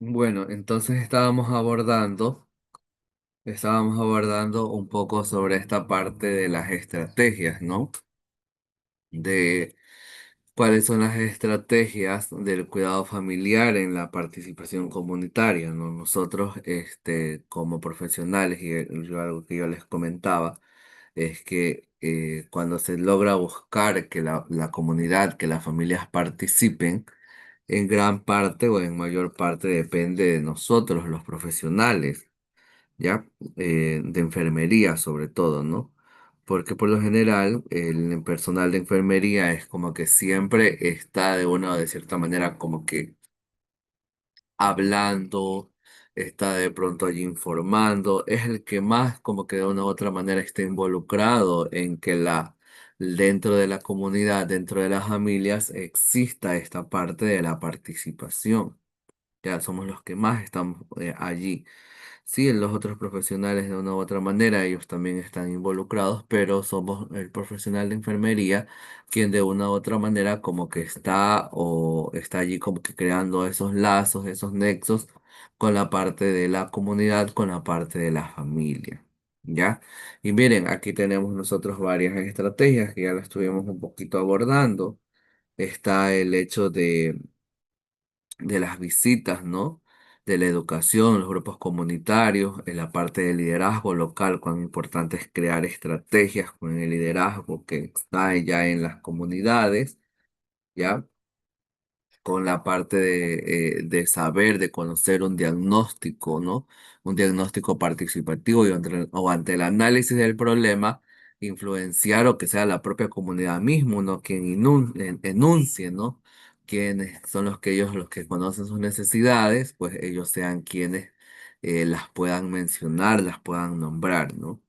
Bueno, entonces estábamos abordando un poco sobre esta parte de las estrategias, ¿no? De cuáles son las estrategias del cuidado familiar en la participación comunitaria, ¿no? Nosotros, como profesionales, algo que yo les comentaba, es que cuando se logra buscar que la comunidad, que las familias participen, en gran parte o en mayor parte depende de nosotros, los profesionales, ¿ya? De enfermería sobre todo, ¿no? Porque por lo general el personal de enfermería es como que siempre está de una o de cierta manera como que hablando, está de pronto allí informando, es el que más como que de una u otra manera está involucrado en que dentro de la comunidad, dentro de las familias, exista esta parte de la participación. Ya somos los que más estamos allí. Sí, los otros profesionales de una u otra manera, ellos también están involucrados, pero somos el profesional de enfermería quien de una u otra manera como que está o está allí como que creando esos lazos, esos nexos con la parte de la comunidad, con la parte de la familia. ¿Ya? Y miren, aquí tenemos nosotros varias estrategias que ya las estuvimos un poquito abordando. Está el hecho de las visitas, ¿no? De la educación, los grupos comunitarios, en la parte del liderazgo local, cuán importante es crear estrategias con el liderazgo que está ya en las comunidades, ¿ya? Con la parte de saber, de conocer un diagnóstico, ¿no? Un diagnóstico participativo o ante el análisis del problema, influenciar o que sea la propia comunidad mismo, ¿no? Quien enuncie, ¿no? Quienes son los que conocen sus necesidades, pues ellos sean quienes las puedan mencionar, las puedan nombrar, ¿no?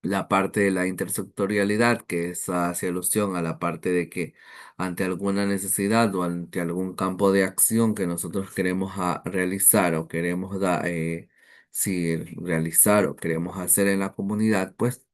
La parte de la intersectorialidad, que es hace alusión a la parte de que ante alguna necesidad o ante algún campo de acción que nosotros queremos realizar o queremos sí, realizar o queremos hacer en la comunidad, pues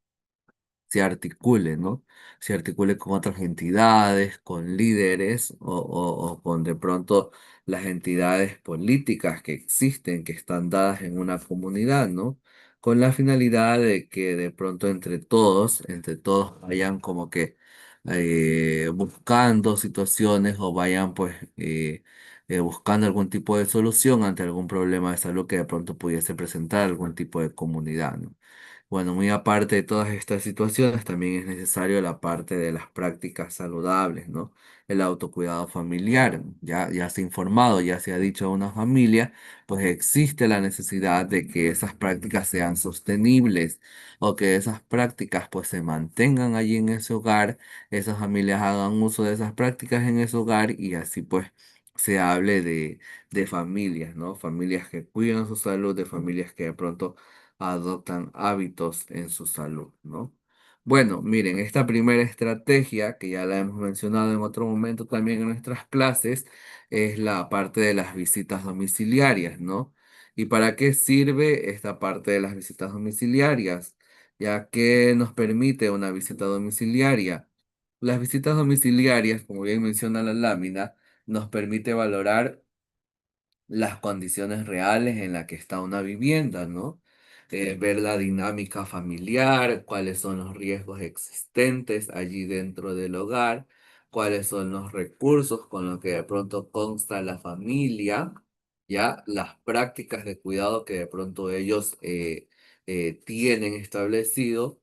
se articule, ¿no? Se articule con otras entidades, con líderes o con de pronto las entidades políticas que existen, que están dadas en una comunidad, ¿no? Con la finalidad de que de pronto entre todos vayan como que buscando situaciones o vayan pues buscando algún tipo de solución ante algún problema de salud que de pronto pudiese presentar algún tipo de comunidad, ¿no? Bueno, muy aparte de todas estas situaciones, también es necesario la parte de las prácticas saludables, ¿no? El autocuidado familiar. Ya se ha informado, ya se ha dicho a una familia, pues existe la necesidad de que esas prácticas sean sostenibles o que esas prácticas pues se mantengan allí en ese hogar, esas familias hagan uso de esas prácticas en ese hogar y así pues se hable de familias, ¿no? Familias que cuidan su salud, de familias que de pronto adoptan hábitos en su salud, ¿no? Bueno, miren, esta primera estrategia, que ya la hemos mencionado en otro momento también en nuestras clases, es la parte de las visitas domiciliarias, ¿no? ¿Y para qué sirve esta parte de las visitas domiciliarias? Ya que nos permite una visita domiciliaria. Las visitas domiciliarias, como bien menciona la lámina, nos permite valorar las condiciones reales en las que está una vivienda, ¿no? Ver la dinámica familiar, cuáles son los riesgos existentes allí dentro del hogar, cuáles son los recursos con los que de pronto consta la familia, ya las prácticas de cuidado que de pronto ellos tienen establecido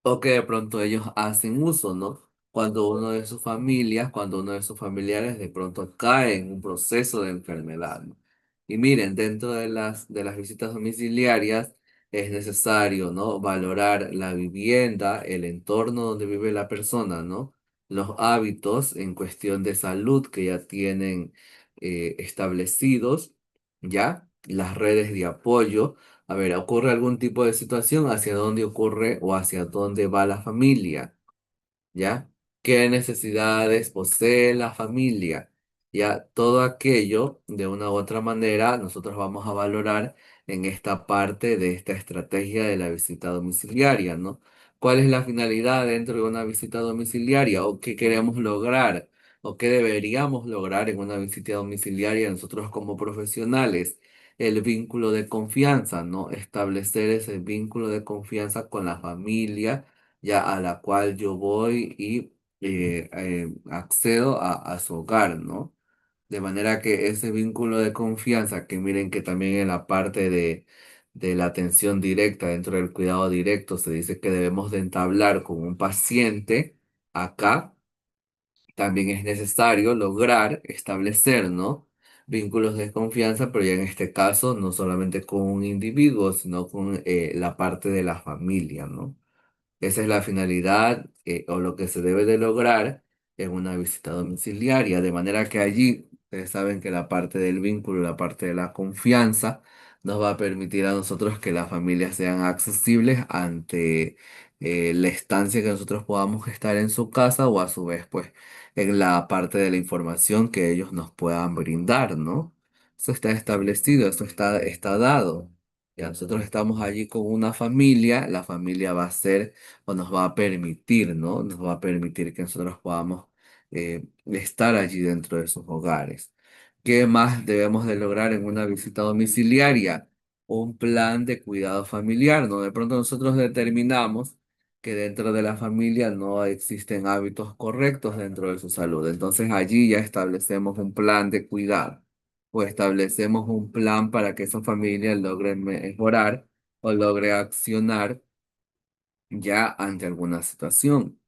o que de pronto ellos hacen uso, ¿no? Cuando uno de sus familiares de pronto cae en un proceso de enfermedad, ¿no? Y miren, dentro de las visitas domiciliarias es necesario, ¿no? Valorar la vivienda, el entorno donde vive la persona, ¿no? Los hábitos en cuestión de salud que ya tienen establecidos, ¿ya? Las redes de apoyo. A ver, ¿ocurre algún tipo de situación? ¿Hacia dónde ocurre o hacia dónde va la familia? ¿Ya? ¿Qué necesidades posee la familia? Ya, todo aquello, de una u otra manera, nosotros vamos a valorar en esta parte de esta estrategia de la visita domiciliaria, ¿no? ¿Cuál es la finalidad dentro de una visita domiciliaria o qué queremos lograr? o qué deberíamos lograr en una visita domiciliaria nosotros como profesionales. El vínculo de confianza, ¿no? Establecer ese vínculo de confianza con la familia ya a la cual yo voy y accedo a su hogar, ¿no? De manera que ese vínculo de confianza, que miren que también en la parte de la atención directa, dentro del cuidado directo, se dice que debemos de entablar con un paciente acá también es necesario lograr establecer, ¿no? Vínculos de confianza, pero ya en este caso no solamente con un individuo, sino con la parte de la familia, ¿no? Esa es la finalidad o lo que se debe de lograr en una visita domiciliaria, de manera que allí ustedes saben que la parte del vínculo, la parte de la confianza, nos va a permitir a nosotros que las familias sean accesibles ante la estancia que nosotros podamos estar en su casa o a su vez pues en la parte de la información que ellos nos puedan brindar, ¿no? Eso está establecido, eso está dado. Ya nosotros estamos allí con una familia, la familia va a ser o nos va a permitir, ¿no? Nos va a permitir que nosotros podamos estar allí dentro de sus hogares. ¿Qué más debemos de lograr en una visita domiciliaria? Un plan de cuidado familiar, ¿no? De pronto nosotros determinamos que dentro de la familia no existen hábitos correctos dentro de su salud. Entonces allí ya establecemos un plan de cuidado o establecemos un plan para que esa familia logre mejorar o logre accionar ya ante alguna situación,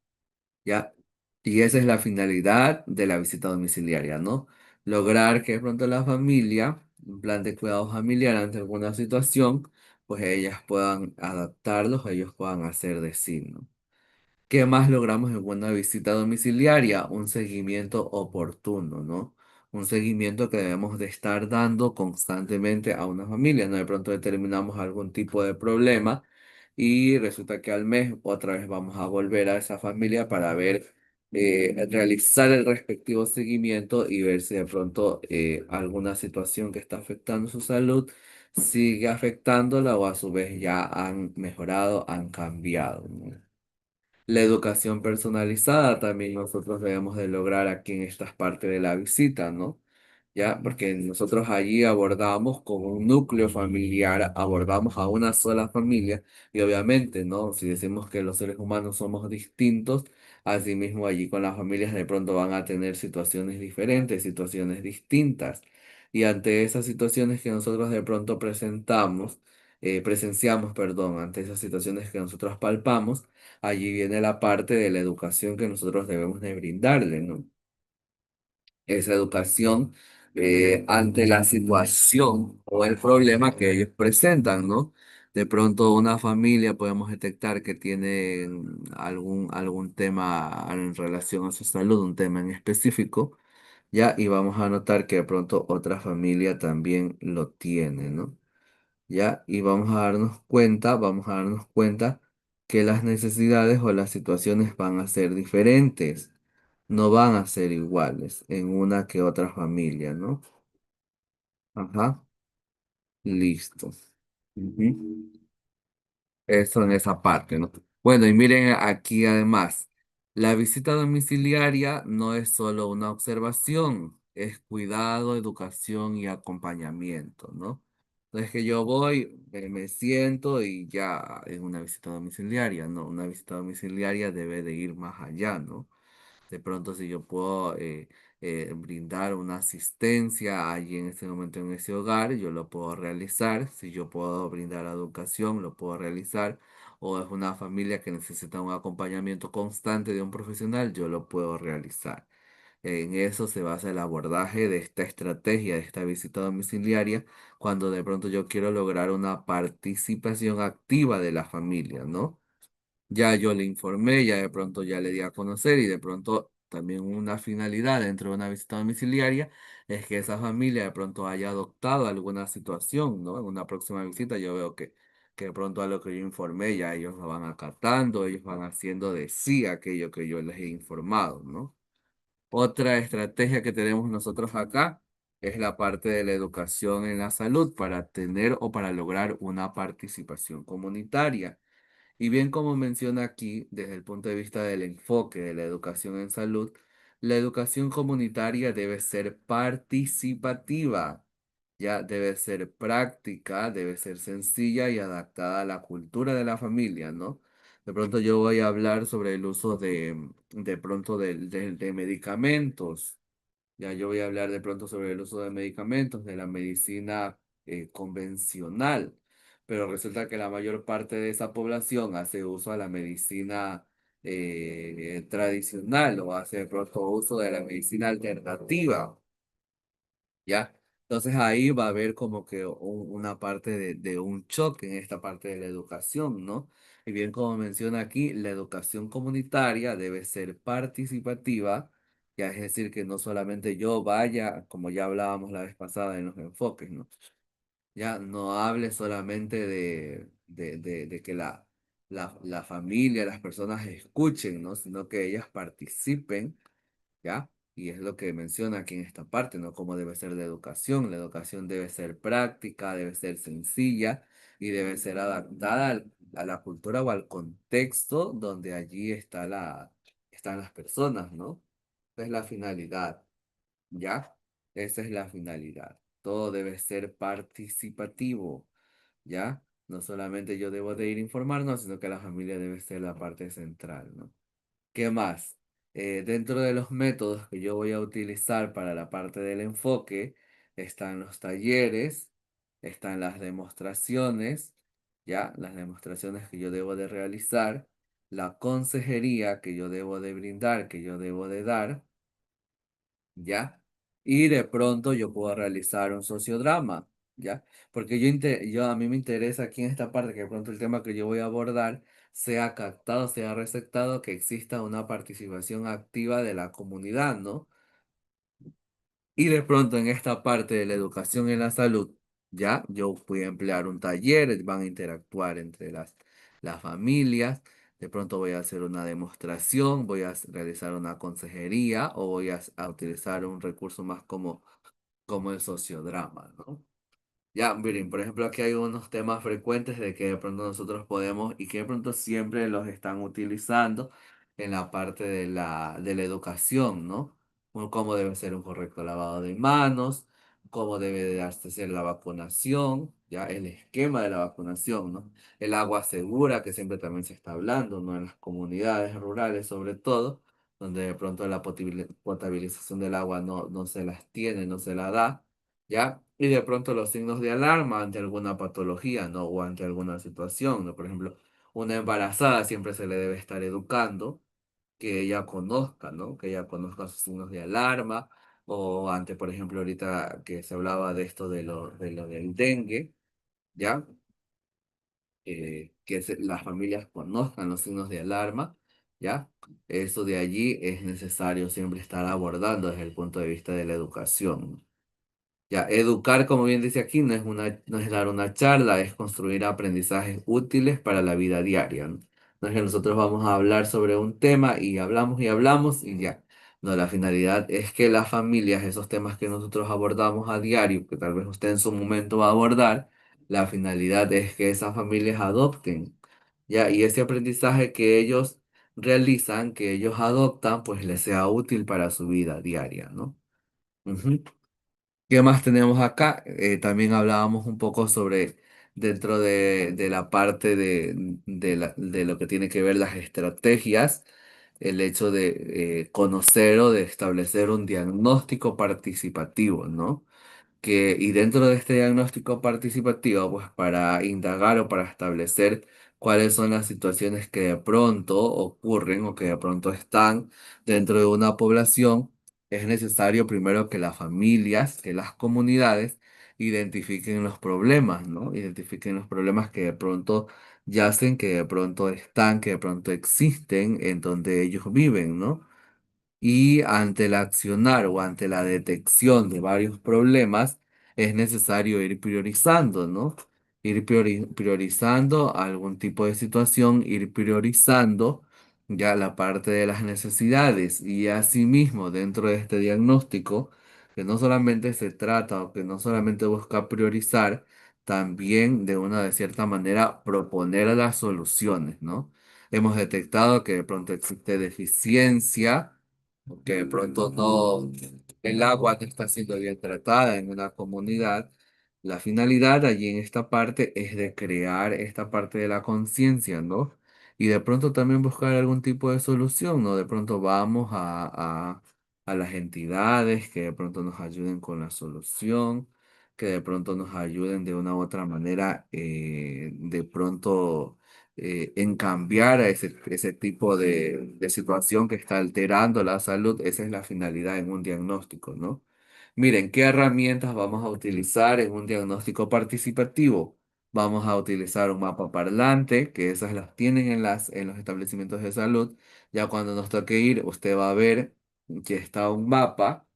¿ya? Y esa es la finalidad de la visita domiciliaria, ¿no? Lograr que de pronto la familia, un plan de cuidado familiar ante alguna situación, pues ellas puedan adaptarlos, ellos puedan hacer de sí, ¿no? ¿Qué más logramos en una visita domiciliaria? Un seguimiento oportuno, ¿no? Un seguimiento que debemos de estar dando constantemente a una familia, ¿no? De pronto determinamos algún tipo de problema y resulta que al mes otra vez vamos a volver a esa familia para ver, realizar el respectivo seguimiento y ver si de pronto alguna situación que está afectando su salud sigue afectándola o a su vez ya han mejorado, han cambiado, ¿no? La educación personalizada también nosotros debemos de lograr aquí en estas partes de la visita, ¿no? Ya, porque nosotros allí abordamos con un núcleo familiar, abordamos a una sola familia y obviamente, ¿no? Si decimos que los seres humanos somos distintos, asimismo allí con las familias de pronto van a tener situaciones diferentes, situaciones distintas. Y ante esas situaciones que nosotros de pronto presenciamos, perdón, ante esas situaciones que nosotros palpamos, allí viene la parte de la educación que nosotros debemos de brindarle, ¿no? Esa educación ante la situación o el problema que ellos presentan, ¿no? De pronto una familia podemos detectar que tiene algún tema en relación a su salud, un tema en específico, ya, y vamos a notar que de pronto otra familia también lo tiene, ¿no? ¿Ya? Y vamos a darnos cuenta que las necesidades o las situaciones van a ser diferentes, no van a ser iguales en una que otra familia, ¿no? Ajá, listo. Ujú. Eso en esa parte, ¿no? Bueno, y miren aquí además, la visita domiciliaria no es solo una observación, es cuidado, educación y acompañamiento, ¿no? Entonces que yo voy, me siento y ya en una visita domiciliaria, ¿no? Una visita domiciliaria debe de ir más allá, ¿no? De pronto, si yo puedo brindar una asistencia allí en ese momento en ese hogar, yo lo puedo realizar. Si yo puedo brindar educación, lo puedo realizar. O es una familia que necesita un acompañamiento constante de un profesional, yo lo puedo realizar. En eso se basa el abordaje de esta estrategia, de esta visita domiciliaria, cuando de pronto yo quiero lograr una participación activa de la familia, ¿no? Ya yo le informé, ya de pronto ya le di a conocer y de pronto también una finalidad dentro de una visita domiciliaria es que esa familia de pronto haya adoptado alguna situación, ¿no? En una próxima visita yo veo que de pronto a lo que yo informé ya ellos lo van acatando, ellos van haciendo de sí aquello que yo les he informado, ¿no? Otra estrategia que tenemos nosotros acá es la parte de la educación en la salud para tener o para lograr una participación comunitaria. Y bien como menciona aquí, desde el punto de vista del enfoque de la educación en salud, La educación comunitaria debe ser participativa, ya debe ser práctica, debe ser sencilla y adaptada a la cultura de la familia, ¿no? De pronto yo voy a hablar sobre el uso de pronto de medicamentos. Ya yo voy a hablar de pronto sobre el uso de medicamentos, de la medicina convencional, pero resulta que la mayor parte de esa población hace uso a la medicina tradicional o hace de pronto uso de la medicina alternativa. ¿Ya? Entonces ahí va a haber como que una parte de un choque en esta parte de la educación, ¿no? Y bien como menciona aquí, la educación comunitaria debe ser participativa, ya es decir, que no solamente yo vaya, como ya hablábamos la vez pasada en los enfoques, ¿no? Ya no hable solamente de que la familia, las personas escuchen, ¿no? Sino que ellas participen. ¿Ya? Y es lo que menciona aquí en esta parte, ¿no? Cómo debe ser la educación. La educación debe ser práctica, debe ser sencilla y debe ser adaptada a la cultura o al contexto donde allí están las personas, ¿no? Esa es la finalidad, ¿ya? Esa es la finalidad. Todo debe ser participativo, ¿ya? No solamente yo debo de ir a informarnos, sino que la familia debe ser la parte central, ¿no? ¿Qué más? Dentro de los métodos que yo voy a utilizar para la parte del enfoque, están los talleres, están las demostraciones, ¿ya? Las demostraciones que yo debo de realizar, la consejería que yo debo de brindar, que yo debo de dar, ¿ya? Y de pronto yo puedo realizar un sociodrama, ¿ya? Porque a mí me interesa aquí en esta parte que de pronto el tema que yo voy a abordar sea captado, sea receptado, que exista una participación activa de la comunidad, ¿no? Y de pronto en esta parte de la educación en la salud, ya, yo voy a emplear un taller, van a interactuar entre las familias, de pronto voy a hacer una demostración, voy a realizar una consejería o voy a utilizar un recurso más como el sociodrama, ¿no? Ya, miren, por ejemplo, aquí hay unos temas frecuentes de que de pronto nosotros podemos y que de pronto siempre los están utilizando en la parte de la educación, ¿no? Como cómo debe ser un correcto lavado de manos, cómo debe de darse ser la vacunación, ya el esquema de la vacunación, ¿no? El agua segura, que siempre también se está hablando, ¿no? En las comunidades rurales sobre todo, donde de pronto la potabilización del agua no se las tiene, no se la da. ¿Ya? Y de pronto los signos de alarma ante alguna patología, ¿no? O ante alguna situación, ¿no? Por ejemplo, una embarazada siempre se le debe estar educando, que ella conozca, ¿no? Que ella conozca sus signos de alarma, o ante, por ejemplo, ahorita que se hablaba de esto de lo del dengue, ¿ya? Las familias conozcan los signos de alarma, ¿ya? Eso de allí es necesario siempre estar abordando desde el punto de vista de la educación. Ya, educar, como bien dice aquí, no es dar una charla, es construir aprendizajes útiles para la vida diaria, ¿no? No es que nosotros vamos a hablar sobre un tema y hablamos y ya. No, la finalidad es que las familias, esos temas que nosotros abordamos a diario, que tal vez usted en su momento va a abordar, la finalidad es que esas familias adopten, ya, y ese aprendizaje que ellos realizan, que ellos adoptan, pues les sea útil para su vida diaria, ¿no? Ujú. ¿Qué más tenemos acá? También hablábamos un poco sobre dentro de la parte de lo que tiene que ver las estrategias, el hecho de conocer o de establecer un diagnóstico participativo, ¿no? Y dentro de este diagnóstico participativo, pues para indagar o para establecer cuáles son las situaciones que de pronto ocurren o que de pronto están dentro de una población, es necesario primero que las familias, que las comunidades identifiquen los problemas, ¿no? Identifiquen los problemas que de pronto yacen, que de pronto están, que de pronto existen en donde ellos viven, ¿no? Y ante el accionar o ante la detección de varios problemas, es necesario ir priorizando, ¿no? Ir priorizando algún tipo de situación, ir priorizando ya la parte de las necesidades y asimismo dentro de este diagnóstico, que no solamente se trata o que no solamente busca priorizar, también de una de cierta manera proponer las soluciones, ¿no? Hemos detectado que de pronto existe deficiencia que de pronto no, el agua no está siendo bien tratada en una comunidad. La finalidad allí en esta parte es de crear esta parte de la conciencia, ¿no? Y de pronto también buscar algún tipo de solución, ¿no? De pronto vamos a las entidades que de pronto nos ayuden con la solución, que de pronto nos ayuden de una u otra manera, de pronto en cambiar a ese tipo de situación que está alterando la salud. Esa es la finalidad en un diagnóstico, ¿no? Miren, ¿qué herramientas vamos a utilizar en un diagnóstico participativo? Vamos a utilizar un mapa parlante, que esas las tienen en los establecimientos de salud. Ya cuando nos toque ir, usted va a ver que está un mapa,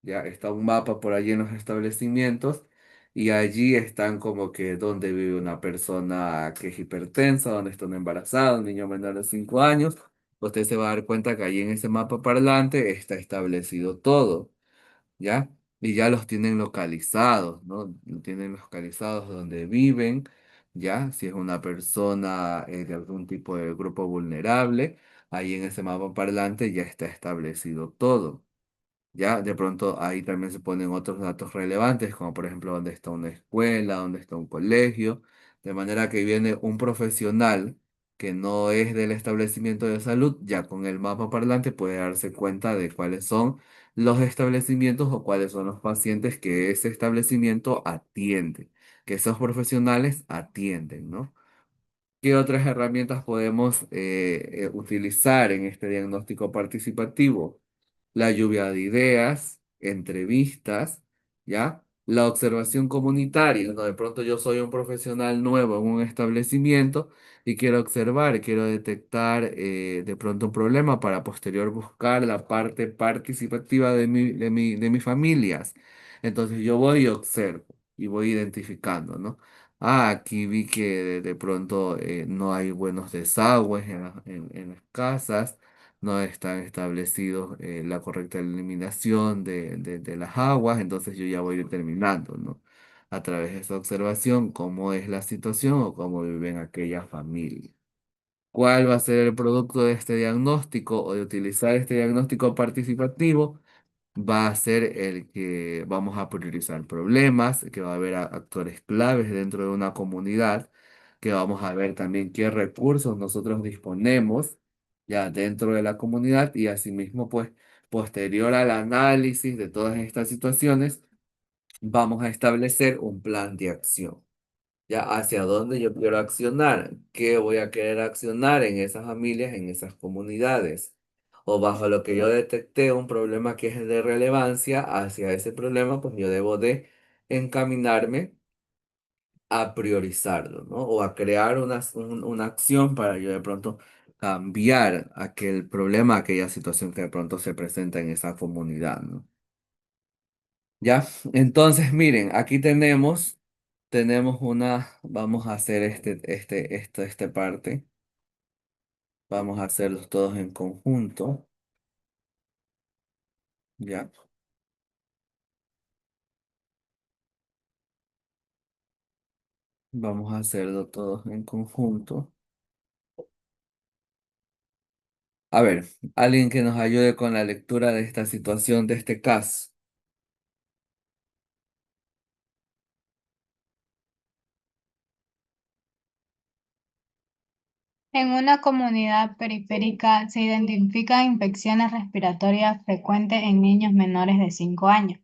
ya está un mapa por allí en los establecimientos y allí están como que dónde vive una persona que es hipertensa, dónde está una embarazada, un niño menor de 5 años. Usted se va a dar cuenta que allí en ese mapa parlante está establecido todo, ¿ya? Y ya los tienen localizados, ¿no? Tienen localizados donde viven, ¿ya? Si es una persona de algún tipo de grupo vulnerable, ahí en ese mapa parlante ya está establecido todo. Ya, de pronto ahí también se ponen otros datos relevantes, como por ejemplo dónde está una escuela, dónde está un colegio, de manera que viene un profesional que no es del establecimiento de salud, ya con el mapa parlante puede darse cuenta de cuáles son los establecimientos o cuáles son los pacientes que ese establecimiento atiende, que esos profesionales atienden, ¿no? ¿Qué otras herramientas podemos utilizar en este diagnóstico participativo? La lluvia de ideas, entrevistas, ¿ya? La observación comunitaria, ¿no? De pronto yo soy un profesional nuevo en un establecimiento y quiero observar, quiero detectar de pronto un problema para posterior buscar la parte participativa de mis familias. Entonces yo voy y observo y voy identificando, ¿no? Ah, aquí vi que de pronto no hay buenos desagües en las casas, no están establecidos la correcta eliminación de las aguas, entonces yo ya voy determinando, ¿no? A través de esa observación, cómo es la situación o cómo viven aquella familia. ¿Cuál va a ser el producto de este diagnóstico o de utilizar este diagnóstico participativo? Va a ser el que vamos a priorizar problemas, que va a haber actores claves dentro de una comunidad, que vamos a ver también qué recursos nosotros disponemos ya dentro de la comunidad y asimismo, pues, posterior al análisis de todas estas situaciones, vamos a establecer un plan de acción. Ya hacia dónde yo quiero accionar, qué voy a querer accionar en esas familias, en esas comunidades. O bajo lo que yo detecté un problema que es de relevancia, hacia ese problema, pues yo debo de encaminarme a priorizarlo, ¿no? O a crear una acción para yo de pronto cambiar aquel problema, aquella situación que de pronto se presenta en esa comunidad, ¿no? Ya, entonces miren, aquí tenemos vamos a hacer esta parte, vamos a hacerlos todos en conjunto, ya, vamos a hacerlo todos en conjunto. A ver, alguien que nos ayude con la lectura de esta situación, de este caso. En una comunidad periférica se identifican infecciones respiratorias frecuentes en niños menores de 5 años.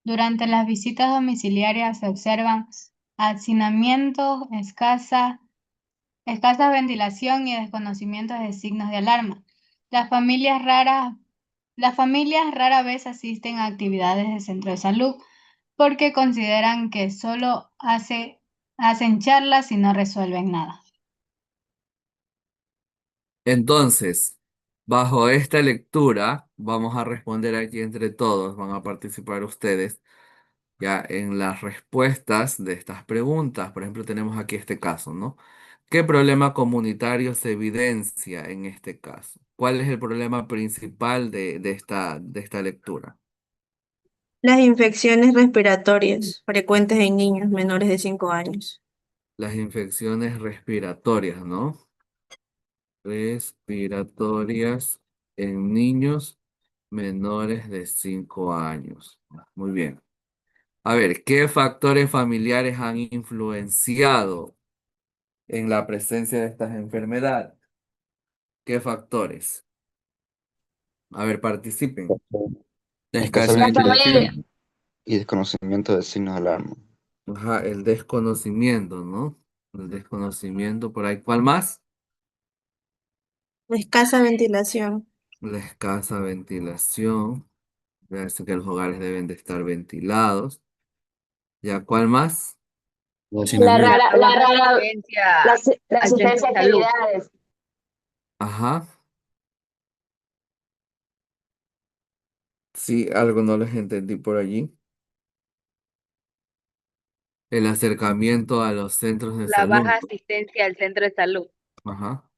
Durante las visitas domiciliarias se observan hacinamiento, escasa ventilación y desconocimiento de signos de alarma. Las familias raras, las familias rara vez asisten a actividades de centro de salud porque consideran que hacen charlas y no resuelven nada. Entonces, bajo esta lectura, vamos a responder aquí entre todos, van a participar ustedes. Ya en las respuestas de estas preguntas, por ejemplo, tenemos aquí este caso, ¿no? ¿Qué problema comunitario se evidencia en este caso? ¿Cuál es el problema principal de esta lectura? Las infecciones respiratorias frecuentes en niños menores de 5 años. Las infecciones respiratorias, ¿no? Respiratorias en niños menores de 5 años. Muy bien. A ver, ¿qué factores familiares han influenciado en la presencia de estas enfermedades? ¿Qué factores? A ver, participen. Escasa La ventilación familia, y desconocimiento de signos de alarma. Ajá, el desconocimiento, ¿no? El desconocimiento por ahí. ¿Cuál más? Escasa ventilación. La escasa ventilación. Parece que los hogares deben de estar ventilados. ¿Ya cuál más? El la hacinamiento. rara, la rara, Asistencia la al centro asistencia de a salud. actividades. Ajá. Sí, algo no les entendí por allí. El acercamiento a los centros de La baja salud. asistencia al centro de salud. Ajá.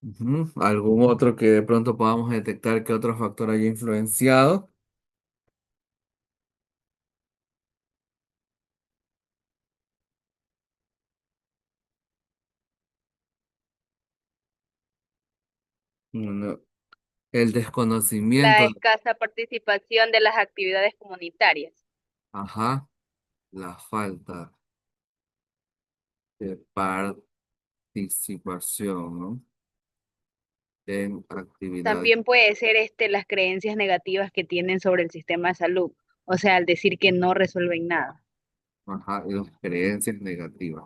Ujú. ¿Algún otro que de pronto podamos detectar que otro factor haya influenciado? No. El La desconocimiento. escasa participación de las actividades comunitarias. Ajá. La falta de participación, ¿no? En actividades. También puede ser las creencias negativas que tienen sobre el sistema de salud. O sea, al decir que no resuelven nada. Ajá. Y las creencias negativas.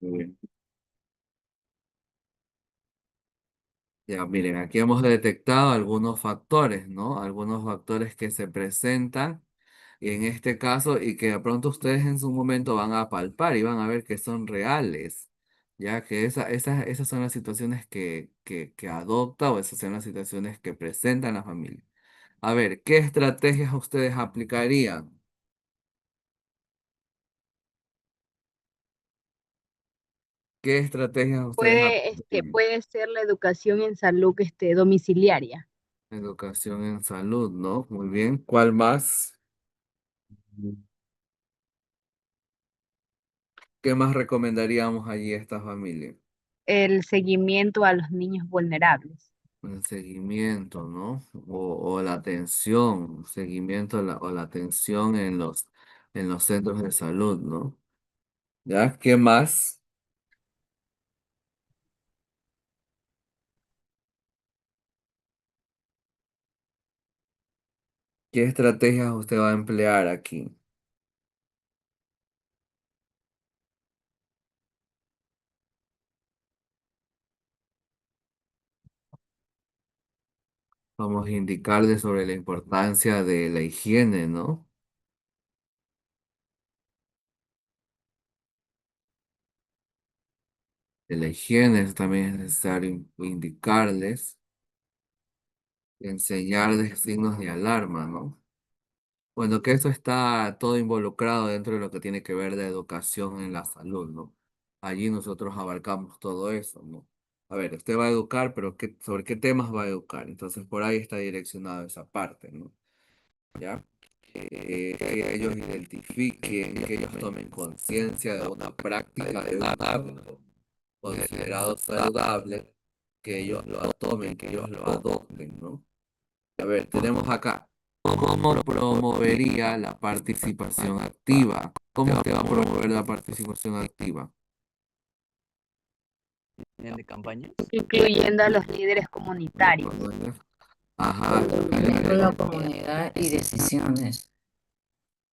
Muy bien. Ya, miren, aquí hemos detectado algunos factores, ¿no? Algunos factores que se presentan en este caso y que de pronto ustedes en su momento van a palpar y van a ver que son reales, ya que esas son las situaciones que adopta o esas son las situaciones que presentan la familia. A ver, ¿qué estrategias ustedes aplicarían? ¿Qué estrategias ustedes aplicarían? Puede ser la educación en salud domiciliaria. Educación en salud, ¿no? Muy bien. ¿Cuál más? ¿Qué más recomendaríamos allí a esta familia? El seguimiento a los niños vulnerables. El seguimiento, ¿no? O la atención, seguimiento o la atención en los centros de salud, ¿no? ¿Ya? ¿Qué más? ¿Qué estrategias usted va a emplear aquí? Vamos a indicarle sobre la importancia de la higiene, ¿no? De la higiene también es necesario indicarles, enseñarles signos de alarma, ¿no? Bueno, que eso está todo involucrado dentro de lo que tiene que ver de educación en la salud, ¿no? Allí nosotros abarcamos todo eso, ¿no? A ver, usted va a educar, pero ¿sobre qué temas va a educar? Entonces por ahí está direccionado esa parte, ¿no? ¿Ya? Que ellos identifiquen, que ellos tomen conciencia de una práctica, de un hábito considerado saludable, que ellos lo tomen, que ellos lo adopten, ¿no? A ver, tenemos acá. ¿Cómo promovería la participación activa? ¿Cómo usted va a promover la participación activa? de campaña. Incluyendo a los líderes comunitarios. Ajá. Incluyendo la comunidad y decisiones,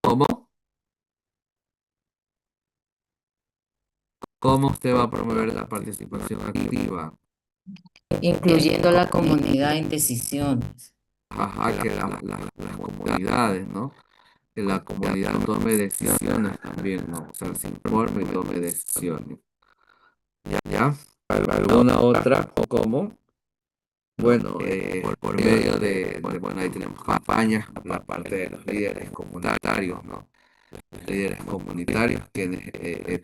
¿Cómo? ¿Cómo usted va a promover la participación activa? incluyendo la comunidad en decisiones. Ajá, que las comunidades, ¿no? Que la comunidad tome decisiones también, ¿no? O sea, se informe y tome decisiones. ¿Ya? ¿Alguna otra? ¿Cómo? Bueno, por medio bueno, ahí tenemos campañas por la parte de los líderes comunitarios, ¿no? Los líderes comunitarios, quienes,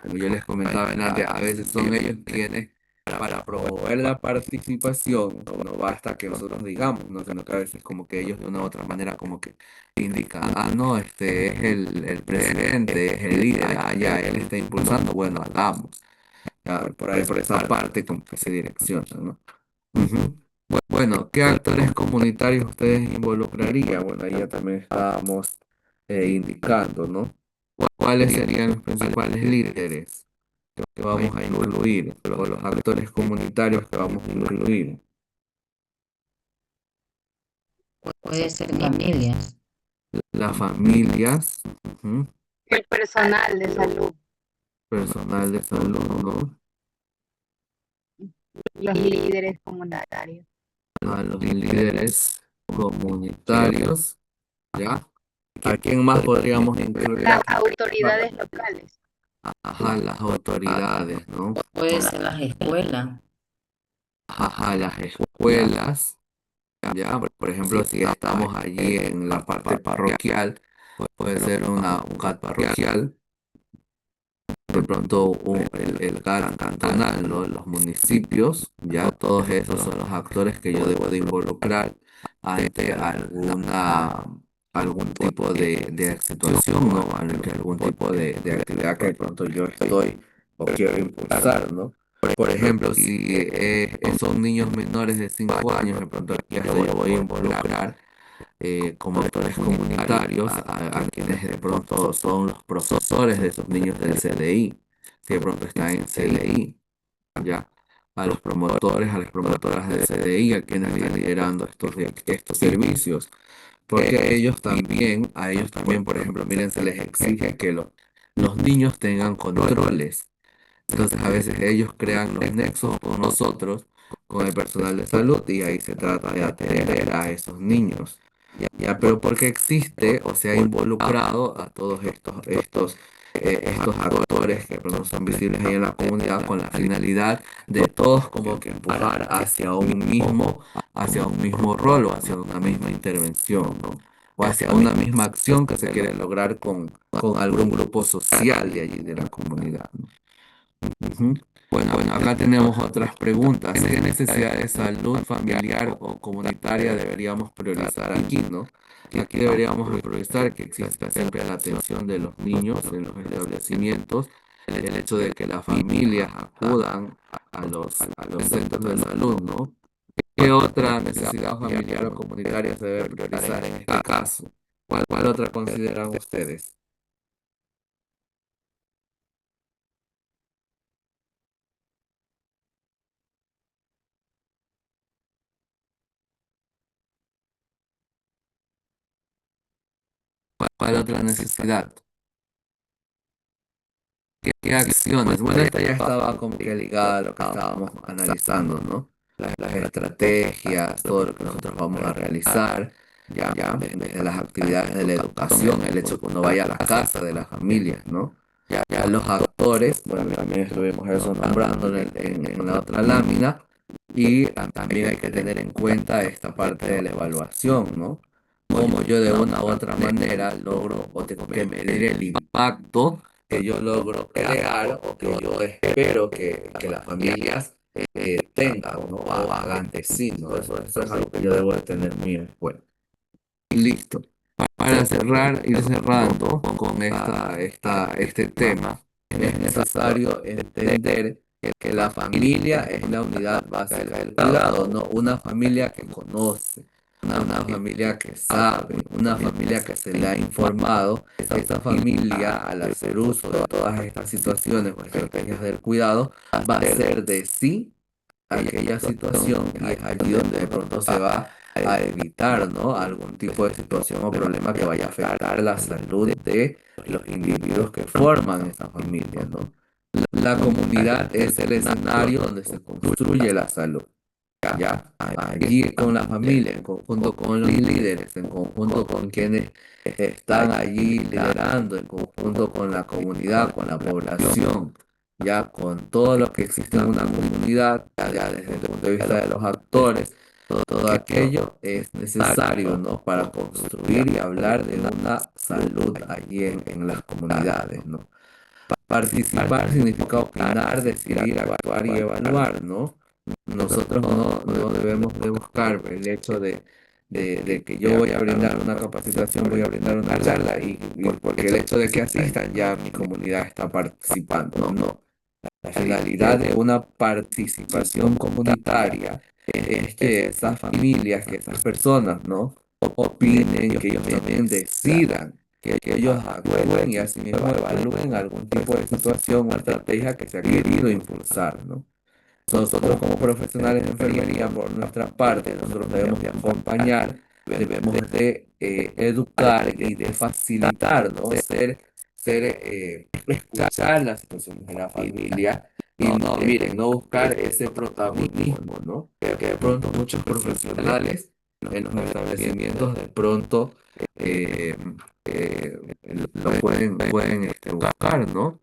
como yo les comentaba antes, a veces son ellos quienes, para promover la participación, no basta que nosotros digamos, ¿no? Sino que a veces como que ellos de una u otra manera como que indican, ah, no, este es el presidente, es el líder, ah, ya, él está impulsando, bueno, hagamos. Ya, por ahí, por esa parte como que se direcciona, ¿no? Ujú. Bueno, ¿qué actores comunitarios ustedes involucrarían? Bueno, ahí ya también estábamos indicando, ¿no? ¿Cuáles serían los principales líderes que vamos a incluir, o los actores comunitarios que vamos a incluir? Puede ser familias, Las familias, ujú, El personal de salud, personal de salud, ¿no? los líderes comunitarios, A los líderes comunitarios, ¿ya? ¿A quién más podríamos incluir las aquí? autoridades locales, Ajá, las autoridades, ¿no? puede ser las escuelas, Ajá, las escuelas, ¿ya? Por ejemplo, si estamos allí en la parte parroquial, puede ser un CAT parroquial, de pronto el CAT cantonal, ¿no? Los municipios, ya todos esos son los actores que yo debo de involucrar ante algún tipo de situación, ¿no? Ante algún tipo de actividad que de pronto yo estoy o quiero impulsar, ¿no? Por ejemplo, si son niños menores de 5 años, de pronto aquí hasta yo voy a involucrar como actores comunitarios a quienes de pronto son los profesores de esos niños del CDI, que de pronto están en CDI, ¿ya? A los promotores, a las promotoras del CDI, a quienes están liderando estos servicios, porque a ellos también, por ejemplo, miren, se les exige que los niños tengan controles. Entonces a veces ellos crean los nexos con nosotros, con el personal de salud, y ahí se trata de atender a esos niños. Ya, pero porque existe o se ha involucrado a todos estos actores que no son visibles ahí en la comunidad con la finalidad de todos como que empujar hacia un mismo rol o hacia una misma intervención, ¿no? O hacia una misma acción que se quiere lograr con algún grupo social de allí de la comunidad, ¿no? Ujú. Bueno, acá tenemos otras preguntas. ¿Qué necesidad de salud familiar o comunitaria deberíamos priorizar aquí, no? Aquí deberíamos priorizar que exista siempre la atención de los niños en los establecimientos, el hecho de que las familias acudan a los centros de salud, ¿no? ¿Qué otra necesidad familiar o comunitaria se debe priorizar en este caso? ¿Cuál otra consideran ustedes? ¿Cuál otra necesidad? ¿Qué acciones? Bueno, esta ya estaba como que ligada a lo que estábamos analizando, ¿no? Las estrategias, todo lo que nosotros vamos a realizar, desde las actividades de la educación, el hecho que uno vaya a la casa de las familias, ¿no? Ya los actores, bueno, también estuvimos eso nombrando en la otra lámina, y también hay que tener en cuenta esta parte de la evaluación, ¿no? Cómo yo de una u otra manera logro o tengo que medir el impacto que yo logro crear o que yo espero que las familias tengan, ¿no? O hagan de sí, ¿no? Eso es algo que yo debo de tener muy en cuenta. Listo. Para cerrar, ir cerrando con este tema, es necesario entender que la familia es la unidad básica del cuidado, ¿no? Una familia que conoce, una familia que sabe, una familia que se le ha informado. Esa familia, al hacer uso de todas estas situaciones o estrategias del cuidado, va a hacer de sí aquella situación, y es allí donde de pronto se va a evitar, ¿no? Algún tipo de situación o problema que vaya a afectar la salud de los individuos que forman esa familia, ¿no? La comunidad es el escenario donde se construye la salud. Ya, allí con la familia, en conjunto con los líderes, en conjunto con quienes están allí liderando, en conjunto con la comunidad, con la población, ya con todo lo que existe en una comunidad, ya desde el punto de vista de los actores, todo aquello es necesario, ¿no? Para construir y hablar de una salud allí en las comunidades, ¿no? Participar significa opinar, decidir, actuar y evaluar, ¿no? Nosotros no debemos de buscar el hecho de que yo voy a brindar una capacitación, voy a brindar una charla, porque el hecho de que asistan ya mi comunidad está participando, no. La finalidad de una participación comunitaria es que esas familias, que esas personas, ¿no? Opinen, que ellos también decidan, que ellos actúen y así mismo evalúen algún tipo de situación o estrategia que se ha querido impulsar, ¿no? Nosotros como profesionales de enfermería, por nuestra parte, nosotros debemos de acompañar, debemos de educar y de facilitar, ¿no? Escuchar las situaciones de la familia y no, miren, no buscar ese protagonismo, ¿no? Que de pronto muchos profesionales en los establecimientos de pronto eh, lo pueden buscar, ¿no?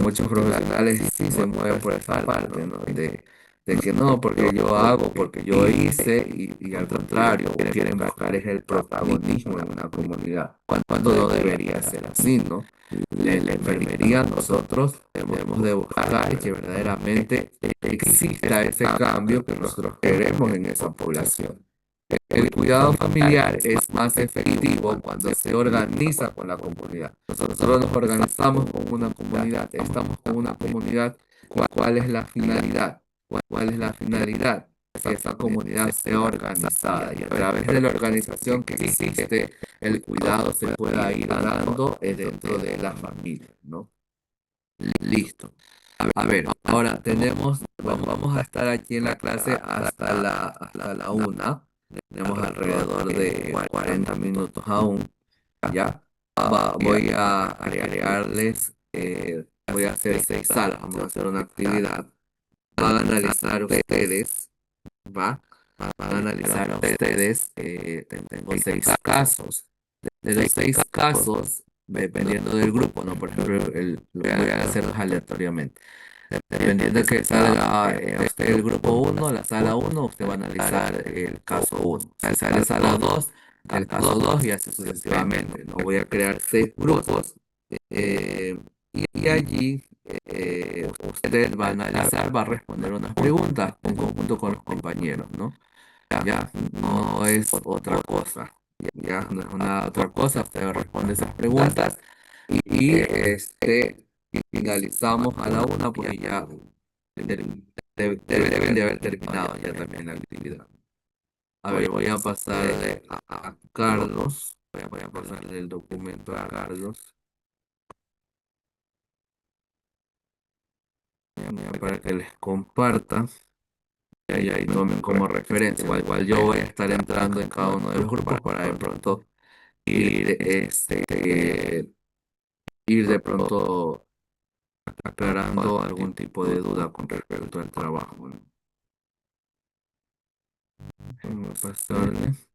Muchos profesionales sí se mueven por esa parte, ¿no? De que no, porque yo hago, porque yo hice, y al contrario, quieren buscar es el protagonismo en una comunidad, cuando no debería ser así, ¿no? La enfermería nosotros debemos de buscar que verdaderamente exista ese cambio que nosotros queremos en esa población. El cuidado familiar es más efectivo cuando se organiza con la comunidad. Nosotros nos organizamos con una comunidad, estamos con una comunidad. ¿Cuál es la finalidad? ¿Cuál es la finalidad? Que esa comunidad sea organizada y a través de la organización que existe, el cuidado se pueda ir dando dentro de la familia, ¿no? Listo. A ver, ahora vamos a estar aquí en la clase hasta la 1. Tenemos alrededor de 40 minutos aún, ¿ya? Voy a hacer 6 salas, vamos a hacer una actividad. Van a analizar ustedes, ¿va? Van a analizar ustedes, tengo 6 casos. De los 6 casos, dependiendo del grupo, ¿no? Por ejemplo, voy a hacerlos aleatoriamente. Dependiendo de que salga usted el grupo 1, la sala 1, usted va a analizar el caso 1. Si sale sala 2, el caso 2 y así sucesivamente, ¿no? Voy a crear 6 grupos y allí usted va a analizar, va a responder unas preguntas en conjunto con los compañeros, ¿no? Ya, no es otra cosa. Ya, no es una otra cosa. Usted responde esas preguntas y finalizamos a la 1 porque ya deben de haber terminado ya también la actividad. A ver, voy a pasarle a Carlos. Voy a pasarle el documento a Carlos para que les comparta y ahí tomen como referencia. Igual yo voy a estar entrando en cada uno de los grupos para de pronto ir, ir de pronto aclarando algún tipo de duda con respecto al trabajo, ¿no? Vamos a pasarle.